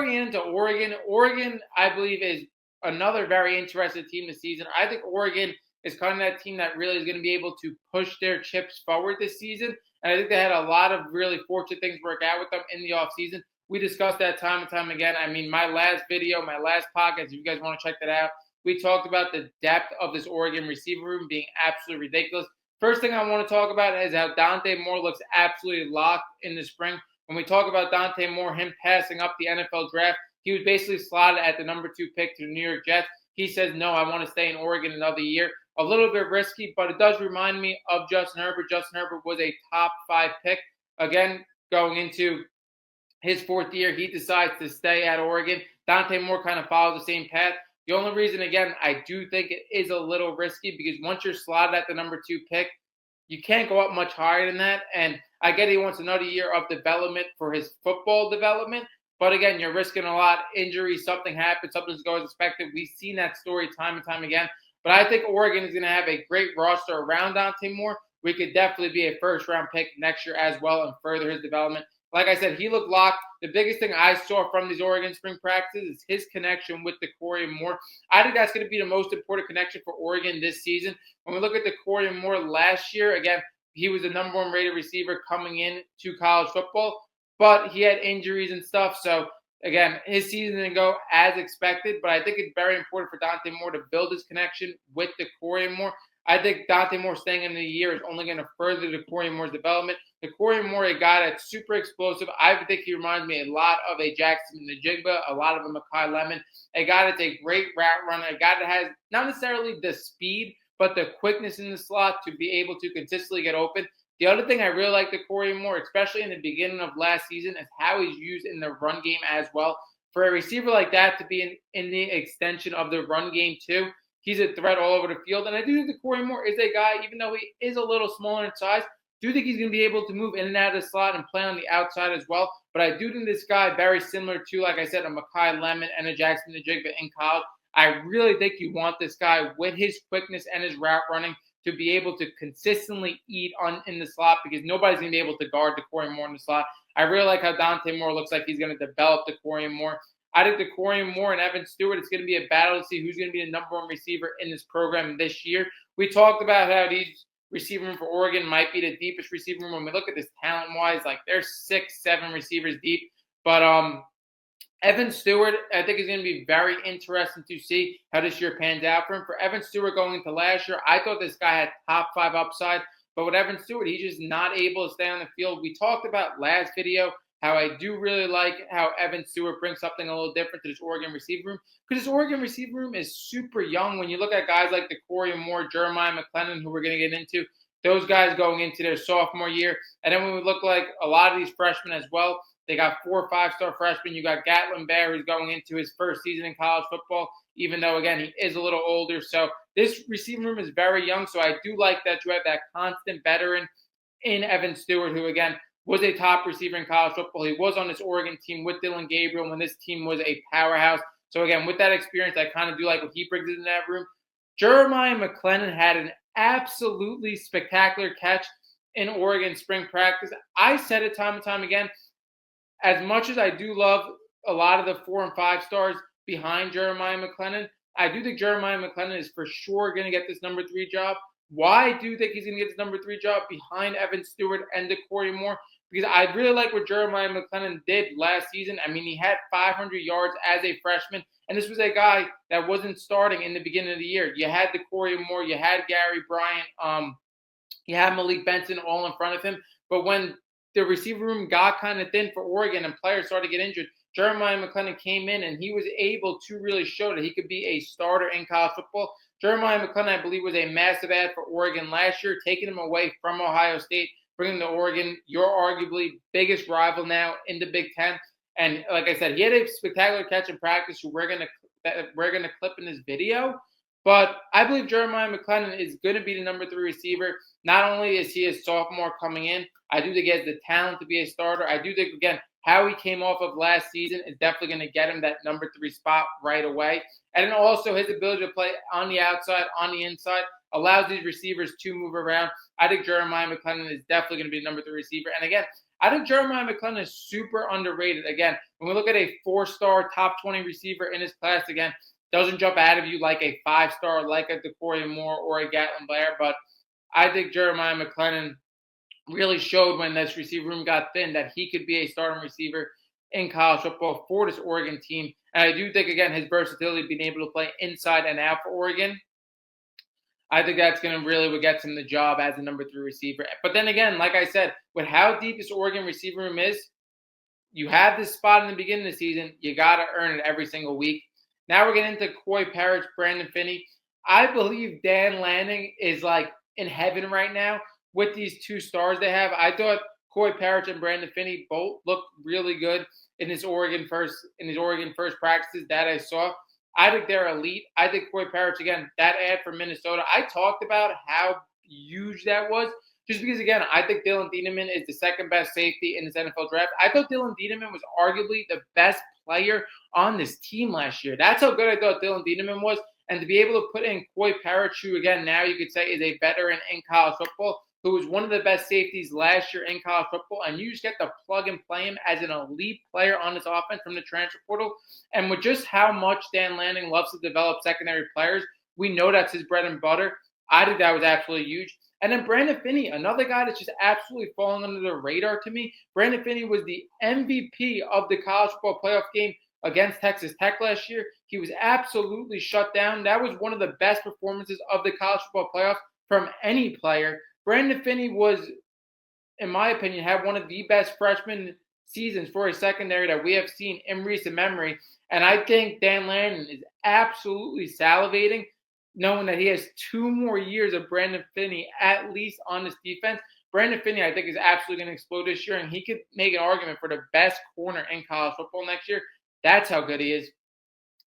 Going into Oregon, Oregon, I believe, is another very interesting team this season. I think Oregon is kind of that team that really is going to be able to push their chips forward this season. And I think they had a lot of really fortunate things work out with them in the offseason. We discussed that time and time again. I mean, my last video, my last podcast, if you guys want to check that out, we talked about the depth of this Oregon receiver room being absolutely ridiculous. First thing I want to talk about is how Dante Moore looks absolutely locked in the spring. When we talk about Dante Moore, him passing up the NFL draft, he was basically slotted at the number 2 pick to the New York Jets. He says, no, I want to stay in Oregon another year. A little bit risky, but it does remind me of Justin Herbert. Justin Herbert was a top 5 pick. Again, going into his 4th year, he decides to stay at Oregon. Dante Moore kind of follows the same path. The only reason, again, I do think it is a little risky because once you're slotted at the number 2 pick, you can't go up much higher than that. And I get he wants another year of development for his football development. But again, you're risking a lot. Injury, something happens, something doesn't go as expected. We've seen that story time and time again. But I think Oregon is going to have a great roster around Dante Moore. We could definitely be a first-round pick next year as well and further his development. Like I said, he looked locked. The biggest thing I saw from these Oregon spring practices is his connection with the Corey Moore. I think that's going to be the most important connection for Oregon this season. When we look at the Corey Moore last year, again, he was the number 1 rated receiver coming in to college football, but he had injuries and stuff. So, again, his season didn't go as expected, but I think it's very important for Dante Moore to build his connection with the Corey Moore. I think Dante Moore staying in the year is only going to further the Corey Moore's development. The Corey Moore, a guy that's super explosive. I think he reminds me a lot of a Jackson Najigba, a lot of a Makai Lemon, a guy that's a great route runner, a guy that has not necessarily the speed, but the quickness in the slot to be able to consistently get open. The other thing I really like the Corey Moore, especially in the beginning of last season, is how he's used in the run game as well. For a receiver like that to be in the extension of the run game too, he's a threat all over the field. And I do think the Corey Moore is a guy, even though he is a little smaller in size, do think he's going to be able to move in and out of the slot and play on the outside as well. But I do think this guy, very similar to, like I said, a Makai Lemon and a Jackson Najigba in college, I really think you want this guy with his quickness and his route running to be able to consistently eat in the slot because nobody's going to be able to guard the Corey Moore in the slot. I really like how Dante Moore looks like he's going to develop the Corey Moore. I think the Corey Moore and Evan Stewart, it's going to be a battle to see who's going to be the number 1 receiver in this program this year. We talked about how these receiver room for Oregon might be the deepest receiver room. When we look at this talent-wise, like they're 6, 7 receivers deep. But Evan Stewart, I think is going to be very interesting to see how this year pans out for him. For Evan Stewart going into last year, I thought this guy had top 5 upside. But with Evan Stewart, he's just not able to stay on the field. We talked about last video how I do really like how Evan Stewart brings something a little different to this Oregon receiver room. Because this Oregon receiver room is super young. When you look at guys like the Corey Moore, Jeremiah McClellan, who we're going to get into, those guys going into their sophomore year. And then when we look like a lot of these freshmen as well, they got 4 or 5-star freshmen. You got Gatlin Bear, who's going into his first season in college football, even though, again, he is a little older. So this receiver room is very young. So I do like that you have that constant veteran in Evan Stewart, who, again, was a top receiver in college football. He was on this Oregon team with Dylan Gabriel when this team was a powerhouse. So, again, with that experience, I kind of do like what he brings in that room. Jeremiah McClellan had an absolutely spectacular catch in Oregon spring practice. I said it time and time again, as much as I do love a lot of the 4 and 5 stars behind Jeremiah McClellan, I do think Jeremiah McClellan is for sure going to get this number 3 job. Why do you think he's going to get this number 3 job behind Evan Stewart and the Corey Moore? Because I really like what Jeremiah McClellan did last season. I mean, he had 500 yards as a freshman, and this was a guy that wasn't starting in the beginning of the year. You had the Corey Moore, you had Gary Bryant, you had Malik Benson all in front of him. But when the receiver room got kind of thin for Oregon and players started to get injured, Jeremiah McClellan came in and he was able to really show that he could be a starter in college football. Jeremiah McClellan, I believe, was a massive add for Oregon last year, taking him away from Ohio State, bringing him to Oregon, your arguably biggest rival now in the Big Ten. And like I said, he had a spectacular catch in practice who we're going to clip in this video. But I believe Jeremiah McClellan is going to be the number 3 receiver. Not only is he a sophomore coming in, I do think he has the talent to be a starter. I do think, again, how he came off of last season is definitely going to get him that number 3 spot right away. And then also his ability to play on the outside, on the inside, allows these receivers to move around. I think Jeremiah McClellan is definitely going to be the number 3 receiver. And again, I think Jeremiah McClellan is super underrated. Again, when we look at a 4-star top 20 receiver in his class, again, doesn't jump out of you like a 5-star, like a DeCorian Moore or a Gatlin Blair, but I think Jeremiah McClellan really showed when this receiver room got thin that he could be a starting receiver in college football for this Oregon team. And I do think, again, his versatility, being able to play inside and out for Oregon, I think that's going to really what gets him the job as a number 3 receiver. But then again, like I said, with how deep this Oregon receiver room is, you have this spot in the beginning of the season. You got to earn it every single week. Now we're getting into Coy Parrish, Brandon Finney. I believe Dan Lanning is like in heaven right now with these 2 stars they have. I thought Coy Parrish and Brandon Finney both looked really good in his Oregon first practices that I saw. I think they're elite. I think Coy Parrish, again, that ad for Minnesota, I talked about how huge that was. Just because, again, I think Dylan Dieneman is the second best safety in this NFL draft. I thought Dylan Dieneman was arguably the best player on this team last year. That's how good I thought Dylan Dieneman was. And to be able to put in Coy Parrish, who, again, now you could say is a veteran in college football, who was one of the best safeties last year in college football, and you just get to plug and play him as an elite player on this offense from the transfer portal. And with just how much Dan Lanning loves to develop secondary players, we know that's his bread and butter. I think that was absolutely huge. And then Brandon Finney, another guy that's just absolutely falling under the radar to me. Brandon Finney was the MVP of the college football playoff game against Texas Tech last year. He was absolutely shut down. That was one of the best performances of the college football playoff from any player. Brandon Finney was, in my opinion, had one of the best freshman seasons for a secondary that we have seen in recent memory. And I think Dan Lanning is absolutely salivating, knowing that he has 2 more years of Brandon Finney at least on this defense. Brandon Finney, I think, is absolutely going to explode this year, and he could make an argument for the best corner in college football next year. That's how good he is.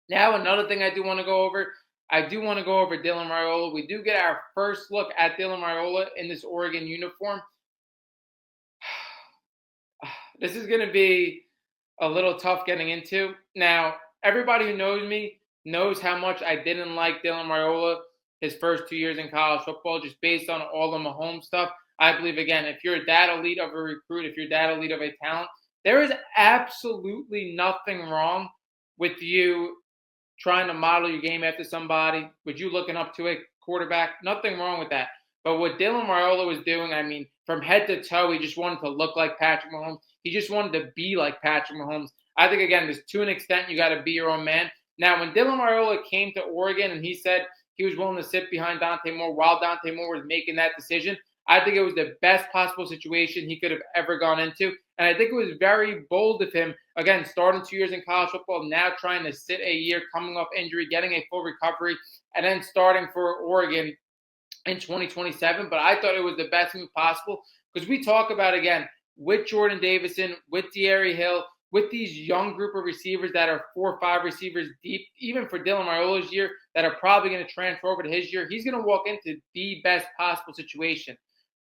Now, another thing I do want to go over, Dylan Raiola. We do get our first look at Dylan Raiola in this Oregon uniform. This is going to be a little tough getting into. Now, everybody who knows me knows how much I didn't like Dylan Raiola his first 2 years in college football, just based on all the Mahomes stuff. I believe, again, if you're that elite of a recruit, if you're that elite of a talent, there is absolutely nothing wrong with you trying to model your game after somebody, with you looking up to a quarterback. Nothing wrong with that. But what Dylan Raiola was doing, I mean, from head to toe, he just wanted to look like Patrick Mahomes. He just wanted to be like Patrick Mahomes. I think, again, there's to an extent you got to be your own man. Now, when Dylan Raiola came to Oregon and he said he was willing to sit behind Dante Moore while Dante Moore was making that decision, I think it was the best possible situation he could have ever gone into. And I think it was very bold of him, again, starting 2 years in college football, now trying to sit a year, coming off injury, getting a full recovery, and then starting for Oregon in 2027. But I thought it was the best move possible, because we talk about, again, with Jordan Davison, with De'Ari Hill, with these young group of receivers that are 4 or 5 receivers deep, even for Dylan Raiola's year, that are probably going to transfer over to his year, he's going to walk into the best possible situation.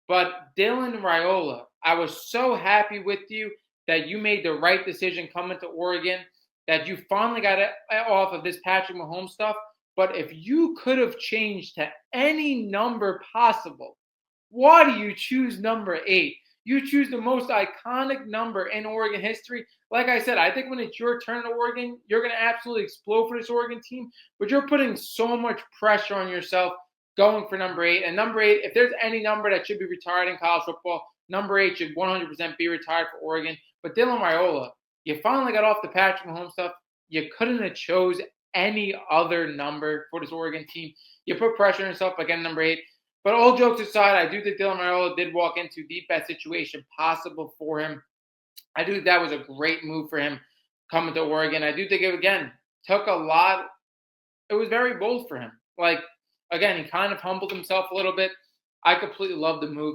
But Dylan Raiola, I was so happy with you that you made the right decision coming to Oregon, that you finally got off of this Patrick Mahomes stuff. But if you could have changed to any number possible, why do you choose number 8? You choose the most iconic number in Oregon history. Like I said, I think when it's your turn to Oregon, you're going to absolutely explode for this Oregon team. But you're putting so much pressure on yourself going for number 8. And number 8, if there's any number that should be retired in college football, number 8 should 100% be retired for Oregon. But Dylan Raiola, you finally got off the Patrick Mahomes stuff. You couldn't have chose any other number for this Oregon team. You put pressure on yourself by getting number 8. But all jokes aside, I do think Dylan Raiola did walk into the best situation possible for him. I do think that was a great move for him coming to Oregon. I do think it, again, took a lot. It was very bold for him. Like, again, he kind of humbled himself a little bit. I completely love the move.